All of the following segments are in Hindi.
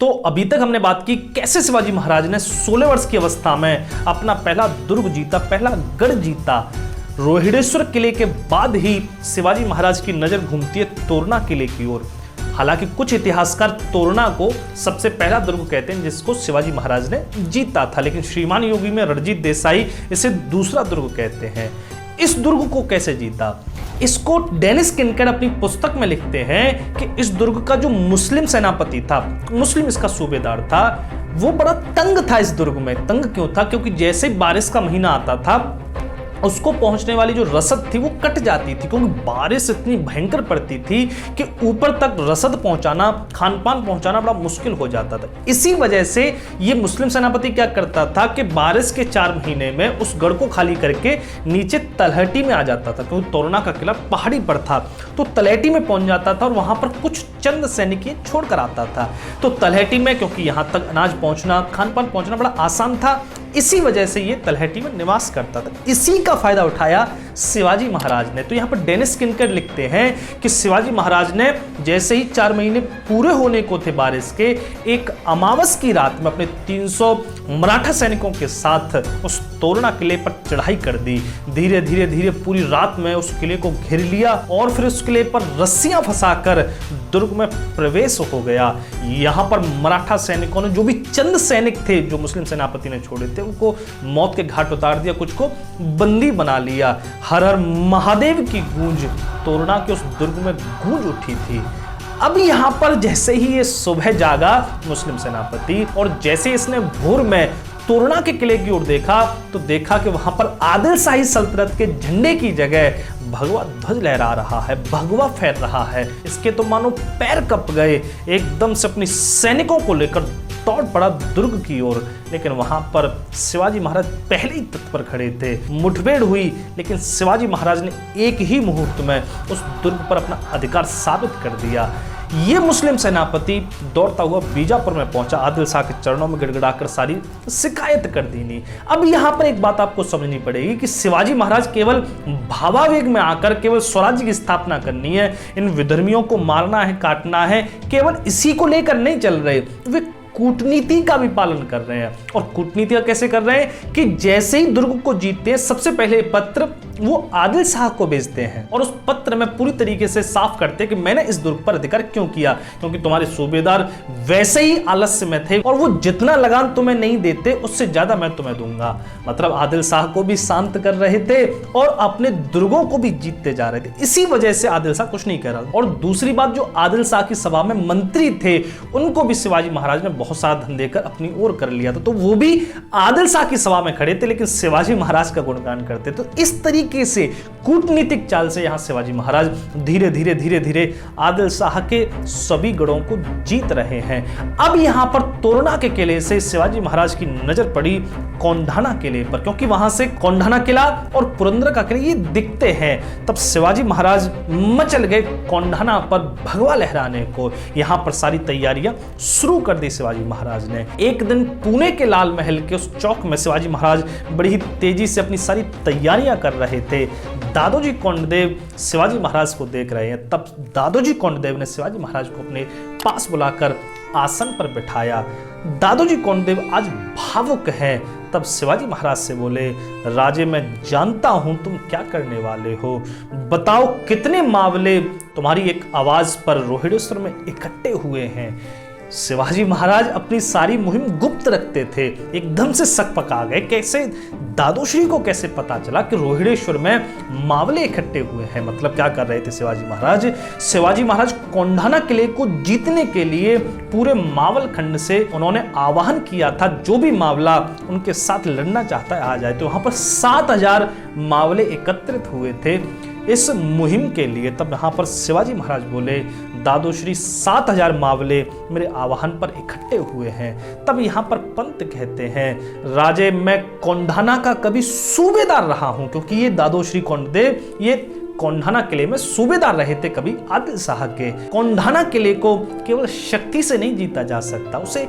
तो अभी तक हमने बात की कैसे शिवाजी महाराज ने 16 वर्ष की अवस्था में अपना पहला दुर्ग जीता, पहला गढ़ जीता। रोहिडेश्वर किले के बाद ही शिवाजी महाराज की नजर घूमती है तोरना किले की ओर। हालांकि कुछ इतिहासकार तोरना को सबसे पहला दुर्ग कहते हैं जिसको शिवाजी महाराज ने जीता था, लेकिन श्रीमान योगी में रणजीत देसाई इसे दूसरा दुर्ग कहते हैं। इस दुर्ग को कैसे जीता, इसको डेनिस किनकेड अपनी पुस्तक में लिखते हैं कि इस दुर्ग का जो मुस्लिम सेनापति था, मुस्लिम इसका सूबेदार था, वो बड़ा तंग था। इस दुर्ग में तंग क्यों था? क्योंकि जैसे बारिश का महीना आता था उसको पहुंचने वाली जो रसद थी वो कट जाती थी, क्योंकि बारिश इतनी भयंकर पड़ती थी कि ऊपर तक रसद पहुंचाना, खान पान पहुंचाना बड़ा मुश्किल हो जाता था। इसी वजह से ये मुस्लिम सेनापति क्या करता था कि बारिश के 4 महीने में उस गढ़ को खाली करके नीचे तलहटी में आ जाता था, क्योंकि तोरना का किला पहाड़ी पर था। तो तलहटी में पहुंच जाता था और वहां पर कुछ चंद सैनिक छोड़ कर आता था। तो तलहटी में क्योंकि यहां तक अनाज पहुंचना, खान पान पहुंचना बड़ा आसान था, इसी वजह से ये तलहटी में निवास करता था। इसी का फायदा उठाया शिवाजी महाराज ने। तो यहाँ पर डेनिस किनकेड लिखते हैं कि शिवाजी महाराज ने जैसे ही 4 महीने पूरे होने को थे बारिश के, एक अमावस की रात में अपने 300 मराठा सैनिकों के साथ उस तोरना किले पर चढ़ाई कर दी। धीरे धीरे धीरे पूरी रात में उस किले को घेर लिया और फिर उस किले पर रस्सियां फंसाकर दुर्ग में प्रवेश हो गया। यहाँ पर मराठा सैनिकों ने, जो भी चंद सैनिक थे जो मुस्लिम सेनापति ने छोड़े थे, उनको मौत के घाट उतार दिया, कुछ को बंदी बना लिया। हर हर महादेव की गूंज तोरना के उस दुर्ग में गूंज उठी थी। अब यहां पर जैसे ही ये सुबह जागा मुस्लिम सेनापति और जैसे इसने भोर में तोरना के किले की ओर देखा तो देखा कि वहां पर आदिल शाही सल्तनत के झंडे की जगह भगवा ध्वज लहरा रहा है, भगवा फैल रहा है। इसके तो मानो पैर कप गए, एकदम से अपनी सैनिकों को लेकर दौड़ पड़ा दुर्ग की ओर। लेकिन वहां पर शिवाजी महाराज पहले ही तत्पर खड़े थे। मुठभेड़ हुई, लेकिन शिवाजी महाराज ने एक ही मुहूर्त में उस दुर्ग पर अपना अधिकार साबित कर दिया। ये मुस्लिम सेनापति दौड़ता हुआ बीजापुर में पहुंचा, आदिल शाह के चरणों में गिड़गिड़ाकर सारी शिकायत कर दी। अब यहां पर एक बात आपको समझनी पड़ेगी कि शिवाजी महाराज केवल भावावेग में आकर केवल स्वराज्य की स्थापना करनी है, इन विधर्मियों को मारना है, काटना है, केवल इसी को लेकर नहीं चल रहे, वे कूटनीति का भी पालन कर रहे हैं। और कूटनीति कैसे कर रहे हैं कि जैसे ही दुर्ग को जीतते हैं, सबसे पहले पत्र वो आदिल शाह को भेजते हैं और उस पत्र में पूरी तरीके से साफ करते हैं कि मैंने इस दुर्ग पर अधिकार क्यों किया, क्योंकि तुम्हारे सूबेदार वैसे ही आलस्य में थे और वो जितना लगान तुम्हें नहीं देते उससे ज्यादा मैं तुम्हें दूंगा। मतलब आदिल शाह को भी शांत कर रहे थे और अपने दुर्गों को भी जीतते जा रहे थे। इसी वजह से आदिल शाह कुछ नहीं कह रहा। और दूसरी बात, जो आदिल शाह की सभा में मंत्री थे उनको भी शिवाजी महाराज ने बहुत सारा धन देकर अपनी ओर कर लिया था, तो वो भी आदिल शाह की सभा में खड़े थे लेकिन शिवाजी महाराज का गुणगान करते। तो इस तरीके से कूटनीतिक चाल से यहां शिवाजी महाराज धीरे धीरे धीरे धीरे आदिल शाह के सभी गढ़ों को जीत रहे हैं। अब यहां पर तोरना के किले से शिवाजी महाराज की नजर पड़ी कोंढाना किले पर, क्योंकि वहां से कोंढाना किला और पुरंदर का किला ये दिखते हैं। तब शिवाजी महाराज मचल गए कोंढाना पर भगवा लहराने को। यहां पर सारी तैयारियां शुरू कर दी शिवाजी महाराज ने। एक दिन पुणे के लाल महल के उस चौक में शिवाजी महाराज बड़ी ही तेजी से अपनी सारी तैयारियां कर रहे थे। दादोजी कोंडदेव शिवाजी महाराज को देख रहे हैं। तब दादोजी कोंडदेव ने शिवाजी महाराज को अपने पास बुलाकर आसन पर बिठाया। दादोजी कोंडदेव आज भावुक हैं। तब शिवाजी महाराज से बोले, राजे मैं जानता हूं तुम क्या करने वाले हो, बताओ कितने मावले तुम्हारी एक आवाज पर रोहिडेश्वर में इकट्ठे हुए हैं। शिवाजी महाराज अपनी सारी मुहिम गुप्त रखते थे। एकदम से शक पका गए, कैसे दादोश्री को कैसे पता चला कि रोहिडेश्वर में मावले इकट्ठे हुए हैं। मतलब क्या कर रहे थे शिवाजी महाराज? शिवाजी महाराज कोंढाना किले को जीतने के लिए पूरे मावल खंड से उन्होंने आह्वान किया था, जो भी मावला उनके साथ लड़ना चाहता है आ जाए। तो वहां पर 7000 मावले एकत्रित हुए थे इस मुहिम के लिए। तब यहाँ पर शिवाजी महाराज बोले, दादोश्री 7000 मावले मेरे आह्वान पर इकट्ठे हुए हैं। तब यहाँ पर पंत कहते हैं, राजे मैं कोंढाना का कभी सूबेदार रहा हूं, क्योंकि ये दादोश्री कोंडदेव ये कोंढाना किले में सूबेदार रहे थे कभी आदिल शाह के। कोंढाना किले को केवल शक्ति से नहीं जीता जा सकता, उसे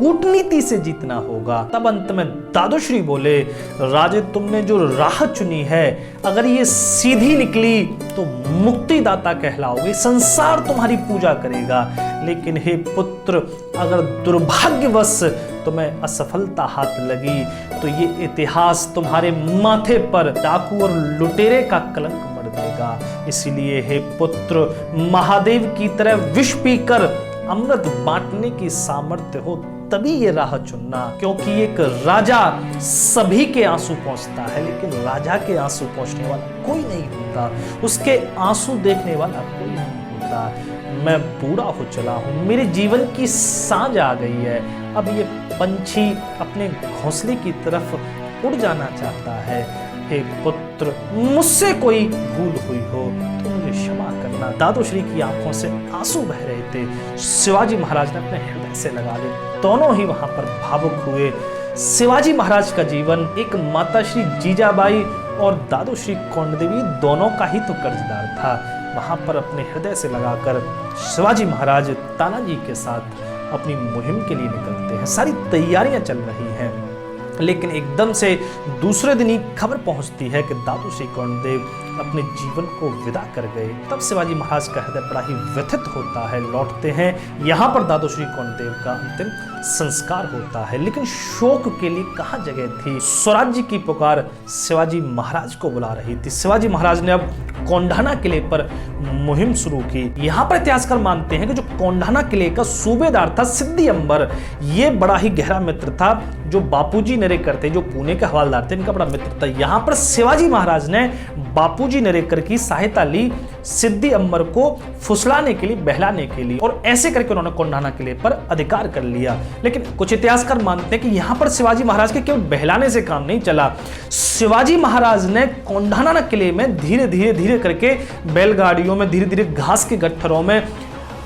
कूटनीति से जीतना होगा। तब अंत में दादोश्री बोले, राजे तुमने जो राह चुनी है अगर ये सीधी निकली तो मुक्तिदाता कहलाओगे, संसार तुम्हारी पूजा करेगा। लेकिन हे पुत्र, अगर दुर्भाग्यवश तुम्हें असफलता हाथ लगी तो ये इतिहास तुम्हारे माथे पर डाकू और लुटेरे का कलंक मढ़ देगा। इसलिए हे पुत्र, महादेव की तरह विष पीकर अमृत बांटने की सामर्थ्य हो तभी ये राह चुनना, क्योंकि एक राजा सभी के आंसू पोंछता है लेकिन राजा के आंसू पोंछने वाला कोई नहीं होता, उसके आंसू देखने वाला कोई नहीं होता। मैं बूढ़ा हो चला हूं, मेरे जीवन की सांझ आ गई है, अब ये पंछी अपने घोंसले की तरफ उड़ जाना चाहता है। हे पुत्र, मुझसे कोई भूल हुई हो तो मुझे क्षमा करना। दादोश्री की आंखों से आंसू बह रहे थे। शिवाजी महाराज ने अपने हृदय से लगा लिए। दोनों ही वहां पर भावुक हुए। शिवाजी महाराज का जीवन एक माता श्री जीजाबाई और दादोश्री कोंडदेवी दोनों का ही तो कर्जदार था। वहां पर अपने हृदय से लगाकर शिवाजी महाराज तानाजी के साथ अपनी मुहिम के लिए निकलते हैं। सारी तैयारियां चल रही हैं, लेकिन एकदम से दूसरे दिन ही खबर पहुंचती है कि दादोश्री कोंडदेव अपने जीवन को विदा कर गए। तब शिवाजी महाराज का हृदय बड़ा ही व्यथित होता है। लौटते हैं, यहाँ पर दादोश्री कोंडदेव का अंतिम संस्कार होता है। लेकिन शोक के लिए कहाँ जगह थी? स्वराज्य की पुकार शिवाजी महाराज को बुला रही थी। शिवाजी महाराज ने अब कोंढाना किले पर मुहिम शुरू की। यहाँ पर इतिहासकार मानते हैं कि जो कोंढाना किले का सूबेदार था सिद्दी अंबर, ये बड़ा ही गहरा मित्र था जो बापूजी नेरेकर थे, जो पुणे के हवालदार थे, इनका बड़ा मित्र था। यहाँ पर शिवाजी महाराज ने बापूजी नेरेकर की सहायता ली सिद्दी अंबर को फुसलाने के लिए, बहलाने के लिए, और ऐसे करके उन्होंने कोंढाना किले पर अधिकार कर लिया। लेकिन कुछ इतिहासकार मानते हैं कि यहाँ पर शिवाजी महाराज के केवल बहलाने से काम नहीं चला। शिवाजी महाराज ने कोंढाना किले में धीरे धीरे करके बैलगाड़ियों में, धीरे धीरे घास के गट्ठरों में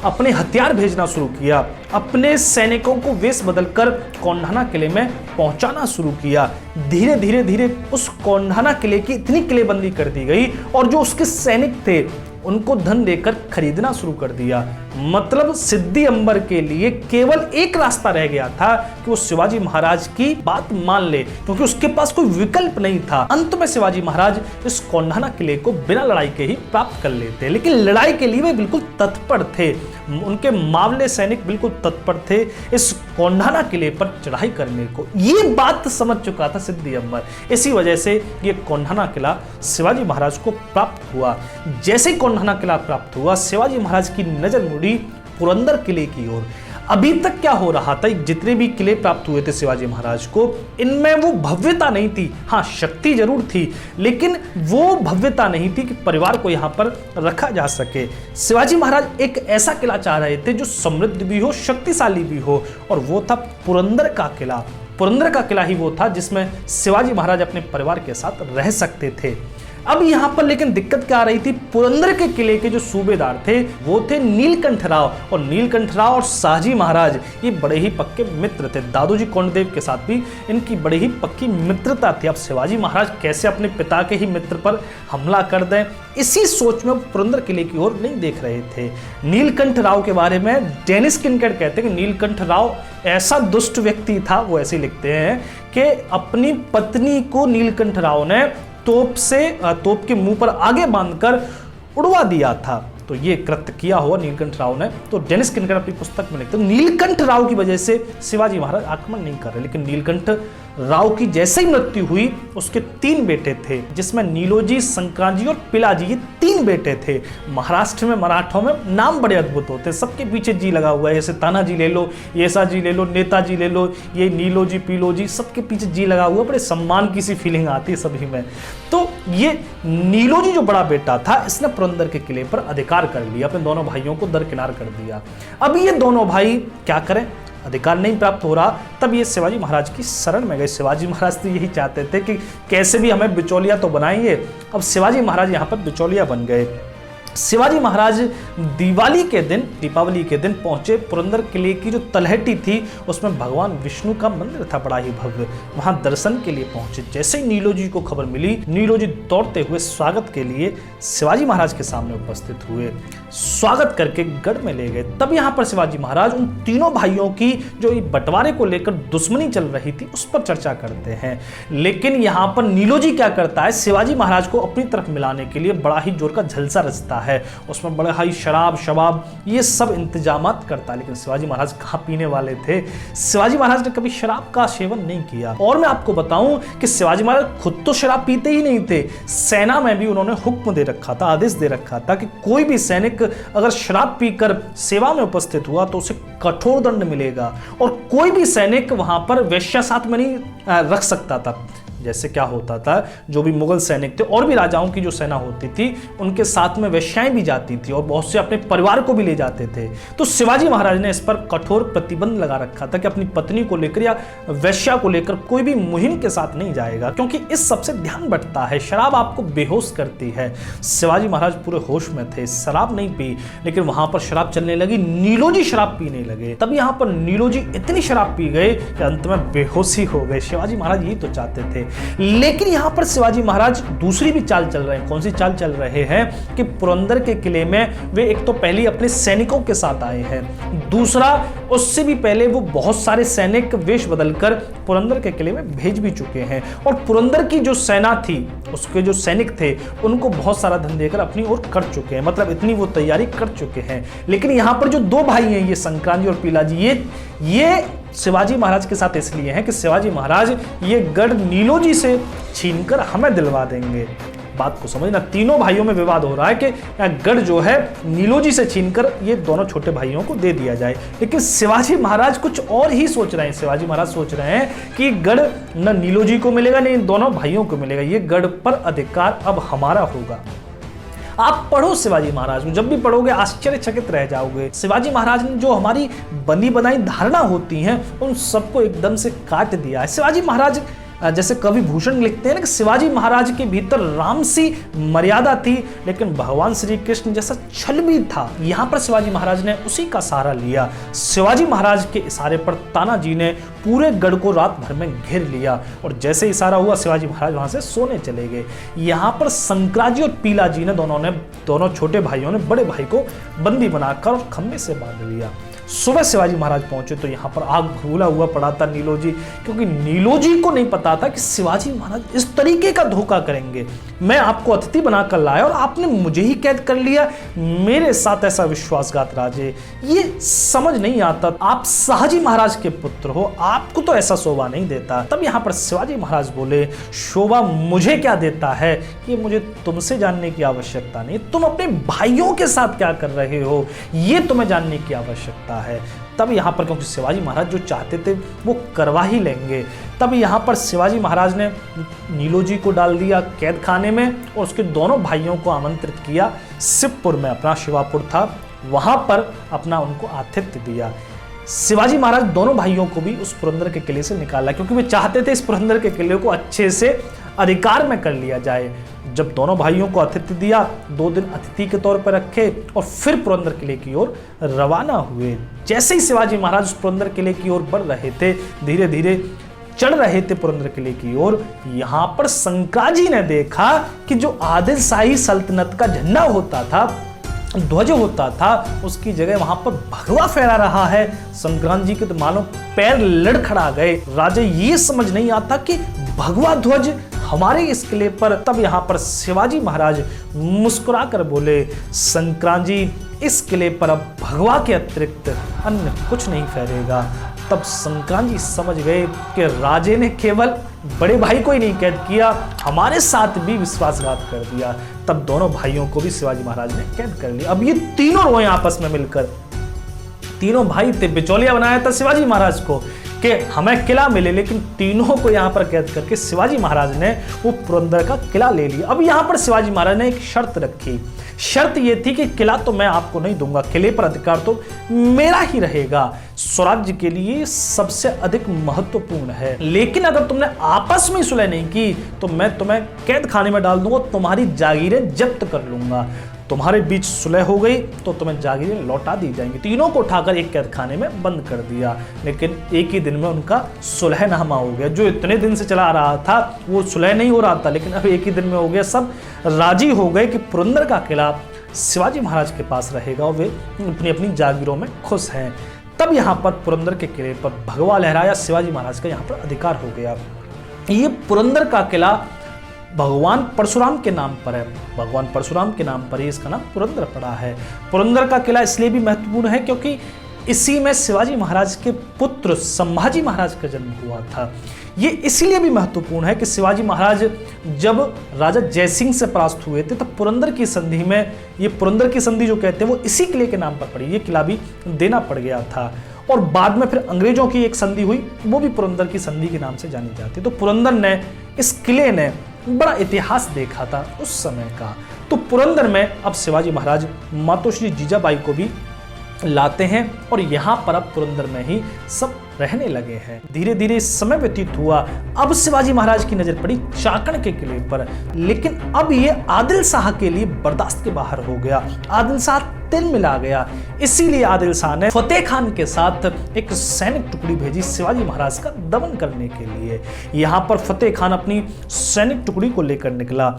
अपने हथियार भेजना शुरू किया। अपने सैनिकों को वेश बदलकर कोंढाना किले में पहुंचाना शुरू किया। धीरे धीरे उस कोंढाना किले की इतनी किलेबंदी कर दी गई और जो उसके सैनिक थे उनको धन देकर खरीदना शुरू कर दिया। मतलब सिद्दी अंबर के लिए केवल एक रास्ता रह गया था कि वो शिवाजी महाराज की बात मान ले, क्योंकि उसके पास कोई विकल्प नहीं था। अंत में शिवाजी महाराज इस कोंढाना किले को बिना लड़ाई के ही प्राप्त कर लेते, लेकिन लड़ाई के लिए वे बिल्कुल तत्पर थे। उनके मावले सैनिक बिल्कुल तत्पर थे इस कोंढाना किले पर चढ़ाई करने को। ये बात समझ चुका था सिद्दी अंबर, इसी वजह से ये कोंढाना किला शिवाजी महाराज को प्राप्त हुआ। जैसे ही कोंढाना किला प्राप्त हुआ, शिवाजी महाराज की नजर मुड़ी पुरंदर किले की ओर। अभी तक क्या हो रहा था, जितने भी किले प्राप्त हुए थे शिवाजी महाराज को, इनमें वो भव्यता नहीं थी। हाँ, शक्ति जरूर थी, लेकिन वो भव्यता नहीं थी कि परिवार को यहाँ पर रखा जा सके। शिवाजी महाराज एक ऐसा किला चाह रहे थे जो समृद्ध भी हो, शक्तिशाली भी हो, और वो था पुरंदर का किला। पुरंदर का किला ही वो था जिसमें शिवाजी महाराज अपने परिवार के साथ रह सकते थे। अब यहाँ पर लेकिन दिक्कत क्या आ रही थी? पुरंदर के किले के जो सूबेदार थे वो थे नीलकंठ राव, और नीलकंठ राव और शाहजी महाराज ये बड़े ही पक्के मित्र थे। दादोजी कोंडदेव के साथ भी इनकी बड़ी ही पक्की मित्रता थी। अब शिवाजी महाराज कैसे अपने पिता के ही मित्र पर हमला कर दें, इसी सोच में पुरंदर किले की ओर नहीं देख रहे थे। नीलकंठ राव के बारे में डेनिस किनकेड कहते हैं कि नीलकंठ राव ऐसा दुष्ट व्यक्ति था, वो ऐसे लिखते हैं कि अपनी पत्नी को नीलकंठ राव ने तोप के मुंह पर आगे बांधकर उड़वा दिया था। तो ये कृत्य किया हुआ नीलकंठ राव ने। तो डेनिस किनकेड अपनी पुस्तक में लिखते हैं नीलकंठ राव की वजह से शिवाजी महाराज आक्रमण नहीं कर रहे, लेकिन नीलकंठ राव की जैसे ही मृत्यु हुई उसके 3 बेटे थे, जिसमें नीलोजी, संक्रांजी और पिलाजी, ये 3 बेटे थे। महाराष्ट्र में, मराठों में नाम बड़े अद्भुत होते हैं, सबके पीछे जी लगा हुआ है। जैसे तानाजी ले लो, येसाजी ले लो, नेताजी ले लो, ये नीलोजी, पिलोजी, सबके पीछे जी लगा हुआ, बड़े सम्मान की सी फीलिंग आती है सभी में। तो ये नीलोजी जो बड़ा बेटा था, इसने पुरंदर के किले पर अधिकार कर लिया, अपने दोनों भाइयों को दरकिनार कर दिया। अब ये दोनों भाई क्या करें, अधिकार नहीं प्राप्त हो रहा। तब ये शिवाजी महाराज की शरण में गए। शिवाजी महाराज तो यही चाहते थे कि कैसे भी हमें बिचौलिया तो बनाएंगे। अब शिवाजी महाराज यहाँ पर बिचौलिया बन गए। शिवाजी महाराज दीपावली के दिन पहुंचे। पुरंदर किले की जो तलहटी थी उसमें भगवान विष्णु का मंदिर था, बड़ा ही भव्य। वहां दर्शन के लिए पहुंचे। जैसे ही नीलोजी को खबर मिली, नीलोजी दौड़ते हुए स्वागत के लिए शिवाजी महाराज के सामने उपस्थित हुए, स्वागत करके गढ़ में ले गए। तब यहाँ पर शिवाजी महाराज उन तीनों भाइयों की जो बंटवारे को लेकर दुश्मनी चल रही थी उस पर चर्चा करते हैं। लेकिन यहाँ पर नीलोजी क्या करता है, शिवाजी महाराज को अपनी तरफ मिलाने के लिए बड़ा ही जोर का झलसा रचता है। उसमें बड़ा ही शराब ये सब इंतजामात करता है। लेकिन शिवाजी महाराज कहाँ पीने वाले थे, शिवाजी महाराज ने कभी शराब का सेवन नहीं किया। और मैं आपको बताऊं कि शिवाजी महाराज खुद तो शराब पीते ही नहीं थे, सेना में भी उन्होंने हुक्म दे रखा था, आदेश दे रखा था कि कोई भी सैनिक अगर शराब पीकर सेवा में उपस्थित हुआ तो उसे कठोर दंड मिलेगा। और कोई भी सैनिक वहां पर वेश्या साथ में नहीं रख सकता था। जैसे क्या होता था, जो भी मुगल सैनिक थे और भी राजाओं की जो सेना होती थी उनके साथ में वेश्याएं भी जाती थी और बहुत से अपने परिवार को भी ले जाते थे। तो शिवाजी महाराज ने इस पर कठोर प्रतिबंध लगा रखा था कि अपनी पत्नी को लेकर या वेश्या को लेकर कोई भी मुहिम के साथ नहीं जाएगा, क्योंकि इस सबसे ध्यान बंटता है। शराब आपको बेहोश करती है। शिवाजी महाराज पूरे होश में थे, शराब नहीं पी, लेकिन वहां पर शराब चलने लगी। नीलोजी शराब पीने लगे। तब यहाँ पर नीलोजी इतनी शराब पी गए कि अंत में बेहोशी हो गए। शिवाजी महाराज यही तो चाहते थे। लेकिन यहां पर शिवाजी महाराज दूसरी भी चाल चल रहे हैं। कौन सी चाल चल रहे हैं कि पुरंदर के किले में वे एक तो पहले अपने सैनिकों के साथ आए हैं, दूसरा उससे भी पहले वो बहुत सारे सैनिक वेश बदलकर पुरंदर के किले में भेज भी चुके हैं। और पुरंदर की जो सेना थी, उसके जो सैनिक थे, उनको बहुत सारा धन देकर अपनी ओर कर चुके हैं, मतलब इतनी वो तैयारी कर चुके हैं। लेकिन यहां पर जो दो भाई हैं, ये संक्रांति और पीलाजी, ये शिवाजी महाराज के साथ इसलिए हैं कि शिवाजी महाराज ये गढ़ नीलोजी से छीनकर हमें दिलवा देंगे। बात को समझना, तीनों भाइयों में विवाद हो रहा है कि गढ़ जो है नीलोजी से छीनकर ये दोनों छोटे भाइयों को दे दिया जाए। लेकिन शिवाजी महाराज कुछ और ही सोच रहे हैं। शिवाजी महाराज सोच रहे हैं कि गढ़ न नीलोजी को मिलेगा न इन दोनों भाइयों को मिलेगा, ये गढ़ पर अधिकार अब हमारा होगा। आप पढ़ो शिवाजी महाराज में, जब भी पढ़ोगे आश्चर्यचकित रह जाओगे। शिवाजी महाराज ने जो हमारी बनी बनाई धारणा होती हैं उन सबको एकदम से काट दिया है। शिवाजी महाराज, जैसे कवि भूषण लिखते हैं ना कि शिवाजी महाराज के भीतर राम सी मर्यादा थी, लेकिन भगवान श्री कृष्ण जैसा छल भी था। यहाँ पर शिवाजी महाराज ने उसी का सहारा लिया। शिवाजी महाराज के इशारे पर तानाजी ने पूरे गढ़ को रात भर में घेर लिया और जैसे इशारा हुआ शिवाजी महाराज वहां से सोने चले गए। यहाँ पर संक्राजी और पीलाजी ने दोनों छोटे भाइयों ने बड़े भाई को बंदी बनाकर खंबे से बांध लिया। सुबह शिवाजी महाराज पहुंचे तो यहाँ पर आग भूला हुआ पड़ा था नीलोजी, क्योंकि नीलोजी को नहीं पता था कि शिवाजी महाराज इस तरीके का धोखा करेंगे। मैं आपको अतिथि बनाकर लाया और आपने मुझे ही कैद कर लिया, मेरे साथ ऐसा विश्वासघात राजे, ये समझ नहीं आता। आप शाहजी महाराज के पुत्र हो, आपको तो ऐसा शोभा नहीं देता। तब यहाँ पर शिवाजी महाराज बोले, शोभा मुझे क्या देता है, ये मुझे तुमसे जानने की आवश्यकता नहीं। तुम अपने भाइयों के साथ क्या कर रहे हो, ये तुम्हें जानने की आवश्यकता है। तब यहाँ पर, क्योंकि शिवाजी महाराज जो चाहते थे वो करवा ही लेंगे, तब यहाँ पर शिवाजी महाराज ने नीलोजी को डाल दिया कैद खाने में और उसके दोनों भाइयों को आमंत्रित किया। शिवपुर में, अपना शिवापुर था, वहां पर अपना उनको आतिथ्य दिया। शिवाजी महाराज दोनों भाइयों को भी उस पुरंदर के किले से निकाला, क्योंकि वे चाहते थे इस पुरंदर के किले को अच्छे से अधिकार में कर लिया जाए। जब दोनों भाइयों को आतिथ्य दिया, 2 दिन अतिथि के तौर पर रखे और फिर पुरंदर किले की ओर रवाना हुए। जैसे ही शिवाजी महाराज उस पुरंदर किले की ओर बढ़ रहे थे, धीरे धीरे चढ़ रहे थे पुरंदर किले की ओर, यहाँ पर संक्राजी ने देखा कि जो आदिल शाही सल्तनत का झंडा होता था, ध्वज होता था, उसकी जगह वहां पर भगवा फहरा रहा है। संक्रांत जी के तो मानो पैर लड़खड़ा गए। राजे ये समझ नहीं आता कि भगवा ध्वज हमारे इस किले पर। तब यहाँ पर शिवाजी महाराज मुस्कुरा कर बोले, संक्रांत जी, इस किले पर अब भगवा के अतिरिक्त अन्य कुछ नहीं फहरेगा। तब संक्रांत जी समझ गए कि राजे ने केवल बड़े भाई को ही नहीं कैद किया, हमारे साथ भी विश्वासघात कर दिया। तब दोनों भाइयों को भी शिवाजी महाराज ने कैद कर लिया। अब ये तीनों रोए आपस में मिलकर। तीनों भाई थे, बिचौलिया बनाया था शिवाजी महाराज को कि हमें किला मिले, लेकिन तीनों को यहाँ पर कैद करके शिवाजी महाराज ने वो पुरंदर का किला ले लिया। अब यहाँ पर शिवाजी महाराज ने एक शर्त रखी। शर्त ये थी कि किला तो मैं आपको नहीं दूंगा, किले पर अधिकार तो मेरा ही रहेगा, स्वराज्य के लिए सबसे अधिक महत्वपूर्ण है। लेकिन अगर तुमने आपस में सुलह नहीं की तो मैं तुम्हें कैद खाने में डाल दूंगा, तुम्हारी जागीरें जब्त कर लूंगा। तुम्हारे बीच सुलह हो गई तो तुम्हें जागीरें लौटा दी जाएंगी। तीनों को उठाकर एक कैदखाने में बंद कर दिया, लेकिन एक ही दिन में उनका सुलहनामा हो गया। जो इतने दिन से चला आ रहा था वो सुलह नहीं हो रहा था, लेकिन अब एक ही दिन में हो गया। सब राजी हो गए कि पुरंदर का किला शिवाजी महाराज के पास रहेगा और वे अपनी अपनी जागीरों में खुश हैं। तब यहाँ पर पुरंदर के किले पर भगवा लहराया, शिवाजी महाराज का यहाँ पर अधिकार हो गया। ये पुरंदर का किला भगवान परशुराम के नाम पर है, भगवान परशुराम के नाम पर ही इसका नाम पुरंदर पड़ा है। पुरंदर का किला इसलिए भी महत्वपूर्ण है क्योंकि इसी में शिवाजी महाराज के पुत्र संभाजी महाराज का जन्म हुआ था। ये इसलिए भी महत्वपूर्ण है कि शिवाजी महाराज जब राजा जयसिंह से परास्त हुए थे तब पुरंदर की संधि में, ये पुरंदर की संधि जो कहते हैं वो इसी किले के नाम पर पड़ी, ये किला भी देना पड़ गया था। और बाद में फिर अंग्रेजों की एक संधि हुई, वो भी पुरंदर की संधि के नाम से जानी जाती है। तो पुरंदर ने, इस किले ने बड़ा इतिहास देखा था उस समय का। तो पुरंदर में अब शिवाजी महाराज मातोश्री जीजाबाई को भी लाते हैं और यहाँ पर अब पुरंदर में ही सब रहने लगे हैं। धीरे धीरे समय व्यतीत हुआ, अब शिवाजी महाराज की नजर पड़ी चाकण के किले पर, लेकिन अब ये आदिल शाह के लिए बर्दाश्त के बाहर हो गया। आदिल शाह तिल मिला गया, इसीलिए आदिल शाह ने फतेह खान के साथ एक सैनिक टुकड़ी भेजी शिवाजी महाराज का दमन करने के लिए। यहाँ पर फतेह खान अपनी सैनिक टुकड़ी को लेकर निकला।